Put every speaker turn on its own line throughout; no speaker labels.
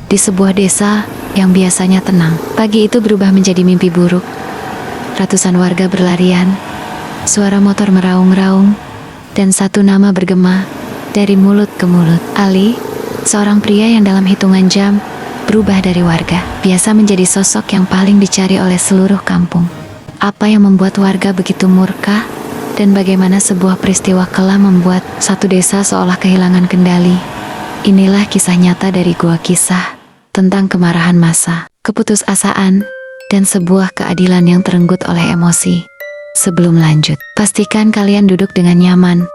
Di sebuah desa yang biasanya tenang, pagi itu berubah menjadi mimpi buruk. Ratusan warga berlarian, suara motor meraung-raung, dan satu nama bergema dari mulut ke mulut. Ali, seorang pria yang dalam hitungan jam berubah dari warga biasa menjadi sosok yang paling dicari oleh seluruh kampung. Apa yang membuat warga begitu murka, dan bagaimana sebuah peristiwa kelam membuat satu desa seolah kehilangan kendali? Inilah kisah nyata dari Gua Kisah tentang kemarahan massa, keputusasaan, dan sebuah keadilan yang terenggut oleh emosi. Sebelum lanjut, pastikan kalian duduk dengan nyaman,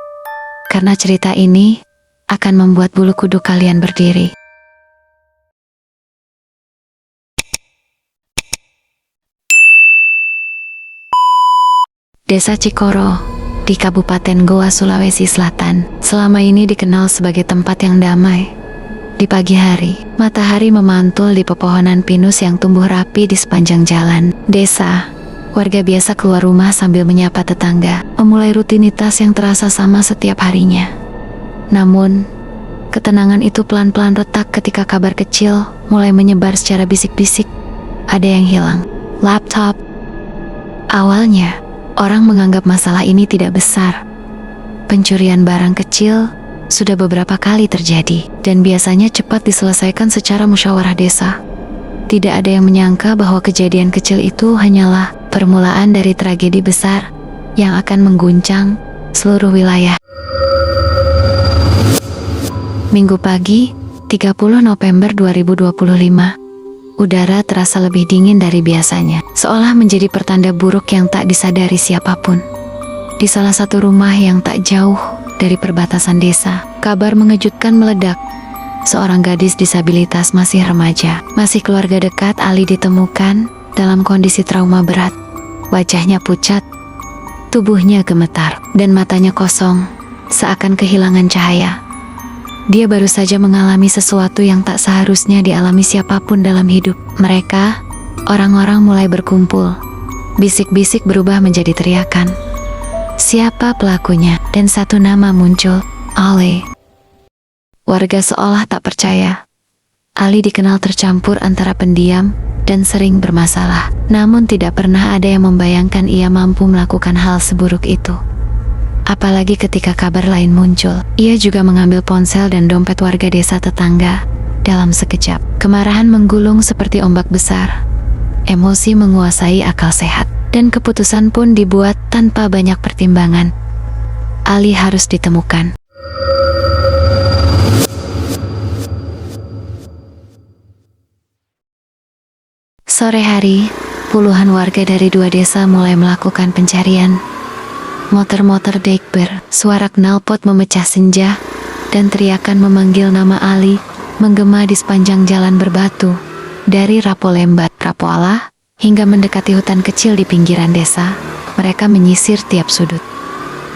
karena cerita ini akan membuat bulu kuduk kalian berdiri. Desa Cikoro di Kabupaten Goa, Sulawesi Selatan, selama ini dikenal sebagai tempat yang damai. Di pagi hari, matahari memantul di pepohonan pinus yang tumbuh rapi di sepanjang jalan desa. Warga biasa keluar rumah sambil menyapa tetangga, memulai rutinitas yang terasa sama setiap harinya. Namun, ketenangan itu pelan-pelan retak ketika kabar kecil mulai menyebar secara bisik-bisik. Ada yang hilang. Laptop. Awalnya, orang menganggap masalah ini tidak besar. Pencurian barang kecil sudah beberapa kali terjadi, dan biasanya cepat diselesaikan secara musyawarah desa. Tidak ada yang menyangka bahwa kejadian kecil itu hanyalah permulaan dari tragedi besar yang akan mengguncang seluruh wilayah. Minggu pagi, 30 November 2025. Udara terasa lebih dingin dari biasanya, seolah menjadi pertanda buruk yang tak disadari siapapun. Di salah satu rumah yang tak jauh dari perbatasan desa, kabar mengejutkan meledak. Seorang gadis disabilitas masih remaja, masih keluarga dekat Ali ditemukan dalam kondisi trauma berat. Wajahnya pucat, tubuhnya gemetar, dan matanya kosong, seakan kehilangan cahaya. Dia baru saja mengalami sesuatu yang tak seharusnya dialami siapapun dalam hidup. Mereka, orang-orang mulai berkumpul. Bisik-bisik berubah menjadi teriakan. Siapa pelakunya? Dan satu nama muncul, Ali. Warga seolah tak percaya. Ali dikenal tercampur antara pendiam dan sering bermasalah. Namun tidak pernah ada yang membayangkan ia mampu melakukan hal seburuk itu. Apalagi ketika kabar lain muncul. Ia juga mengambil ponsel dan dompet warga desa tetangga. Dalam sekejap, kemarahan menggulung seperti ombak besar. Emosi menguasai akal sehat, dan keputusan pun dibuat tanpa banyak pertimbangan. Ali harus ditemukan. Sore hari, puluhan warga dari dua desa mulai melakukan pencarian. Motor-motor dekber, suara knalpot memecah senja, dan teriakan memanggil nama Ali menggema di sepanjang jalan berbatu. Dari Rapolemba, Rapoala, hingga mendekati hutan kecil di pinggiran desa, mereka menyisir tiap sudut.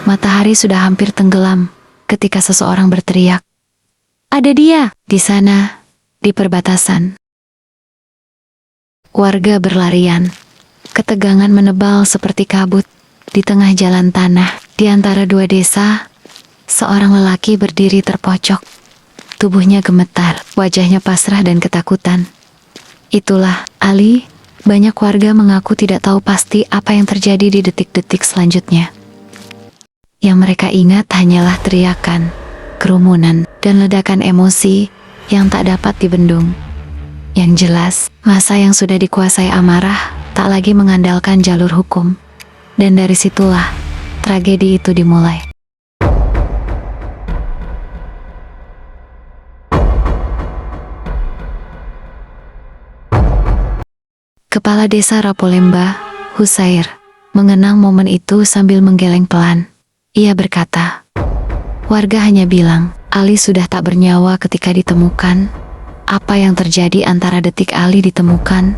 Matahari sudah hampir tenggelam ketika seseorang berteriak, "Ada dia!" Di sana, di perbatasan. Warga berlarian. Ketegangan menebal seperti kabut. Di tengah jalan tanah, di antara dua desa, seorang lelaki berdiri terpojok. Tubuhnya gemetar, wajahnya pasrah dan ketakutan. Itulah Ali. Banyak warga mengaku tidak tahu pasti apa yang terjadi di detik-detik selanjutnya. Yang mereka ingat hanyalah teriakan, kerumunan, dan ledakan emosi yang tak dapat dibendung. Yang jelas, massa yang sudah dikuasai amarah tak lagi mengandalkan jalur hukum. Dan dari situlah tragedi itu dimulai. Kepala Desa Rapolemba, Husair, mengenang momen itu sambil menggeleng pelan. Ia berkata, "Warga hanya bilang, Ali sudah tak bernyawa ketika ditemukan. Apa yang terjadi antara detik Ali ditemukan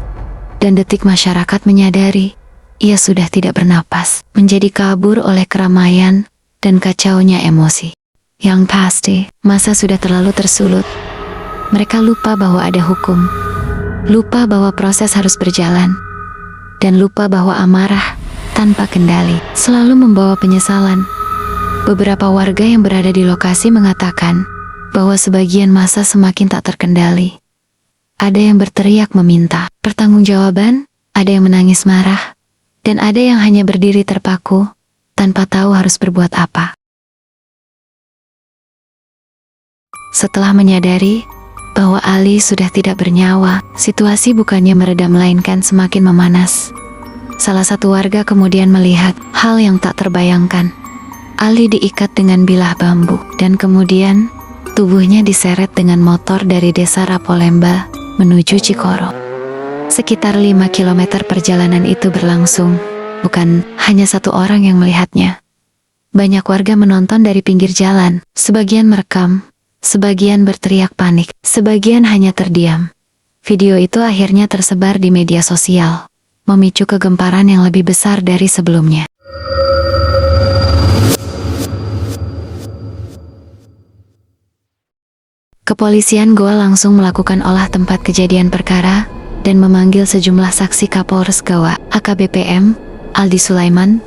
dan detik masyarakat menyadari ia sudah tidak bernapas, menjadi kabur oleh keramaian dan kacaunya emosi. Yang pasti, massa sudah terlalu tersulut. Mereka lupa bahwa ada hukum, lupa bahwa proses harus berjalan, dan lupa bahwa amarah tanpa kendali selalu membawa penyesalan." Beberapa warga yang berada di lokasi mengatakan bahwa sebagian massa semakin tak terkendali. Ada yang berteriak meminta pertanggungjawaban, ada yang menangis marah, dan ada yang hanya berdiri terpaku, tanpa tahu harus berbuat apa. Setelah menyadari bahwa Ali sudah tidak bernyawa, situasi bukannya meredam melainkan semakin memanas. Salah satu warga kemudian melihat hal yang tak terbayangkan. Ali diikat dengan bilah bambu, dan kemudian tubuhnya diseret dengan motor dari desa Rapolemba menuju Cikoro. Sekitar 5 km perjalanan itu berlangsung, bukan hanya satu orang yang melihatnya. Banyak warga menonton dari pinggir jalan, sebagian merekam, sebagian berteriak panik, sebagian hanya terdiam. Video itu akhirnya tersebar di media sosial, memicu kegemparan yang lebih besar dari sebelumnya. Kepolisian Goa langsung melakukan olah tempat kejadian perkara dan memanggil sejumlah saksi. Kapolres Goa, AKBP Aldi Sulaiman,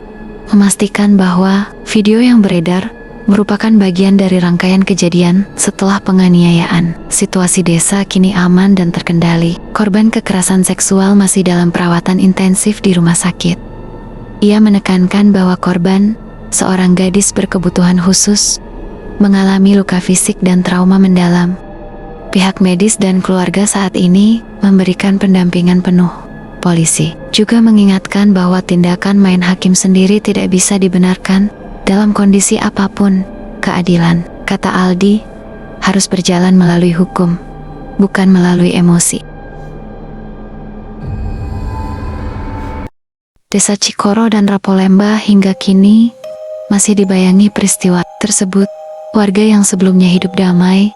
memastikan bahwa video yang beredar merupakan bagian dari rangkaian kejadian setelah penganiayaan. Situasi desa kini aman dan terkendali. Korban kekerasan seksual masih dalam perawatan intensif di rumah sakit. Ia menekankan bahwa korban, seorang gadis berkebutuhan khusus, mengalami luka fisik dan trauma mendalam. Pihak medis dan keluarga saat ini memberikan pendampingan penuh. Polisi juga mengingatkan bahwa tindakan main hakim sendiri tidak bisa dibenarkan dalam kondisi apapun. Keadilan, kata Aldi, harus berjalan melalui hukum, bukan melalui emosi. Desa Cikoro dan Rapolemba hingga kini masih dibayangi peristiwa tersebut. Warga yang sebelumnya hidup damai,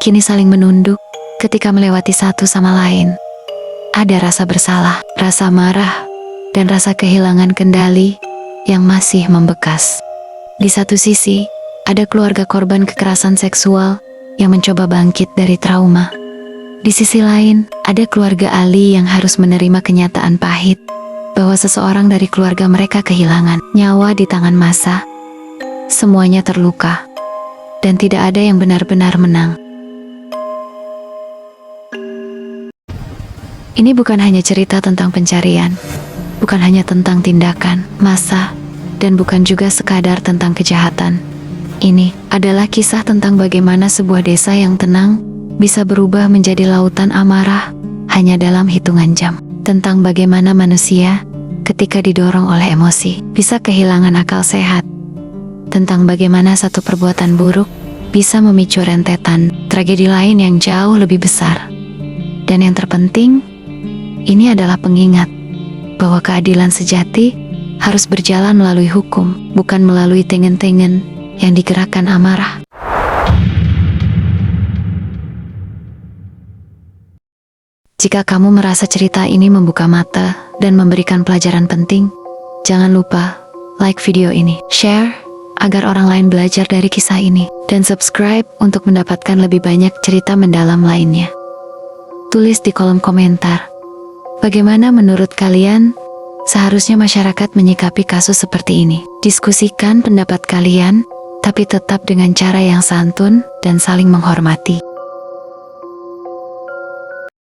kini saling menunduk ketika melewati satu sama lain. Ada rasa bersalah, rasa marah, dan rasa kehilangan kendali yang masih membekas. Di satu sisi, ada keluarga korban kekerasan seksual yang mencoba bangkit dari trauma. Di sisi lain, ada keluarga Ali yang harus menerima kenyataan pahit bahwa seseorang dari keluarga mereka kehilangan nyawa di tangan massa. Semuanya terluka, dan tidak ada yang benar-benar menang. Ini bukan hanya cerita tentang pencarian, bukan hanya tentang tindakan massa, dan bukan juga sekadar tentang kejahatan. Ini adalah kisah tentang bagaimana sebuah desa yang tenang bisa berubah menjadi lautan amarah hanya dalam hitungan jam. Tentang bagaimana manusia, ketika didorong oleh emosi, bisa kehilangan akal sehat. Tentang bagaimana satu perbuatan buruk bisa memicu rentetan tragedi lain yang jauh lebih besar. Dan yang terpenting, ini adalah pengingat bahwa keadilan sejati harus berjalan melalui hukum, bukan melalui tengen-tengen yang digerakkan amarah. Jika kamu merasa cerita ini membuka mata dan memberikan pelajaran penting, jangan lupa like video ini, share agar orang lain belajar dari kisah ini, dan subscribe untuk mendapatkan lebih banyak cerita mendalam lainnya. Tulis di kolom komentar, bagaimana menurut kalian seharusnya masyarakat menyikapi kasus seperti ini. Diskusikan pendapat kalian, tapi tetap dengan cara yang santun dan saling menghormati.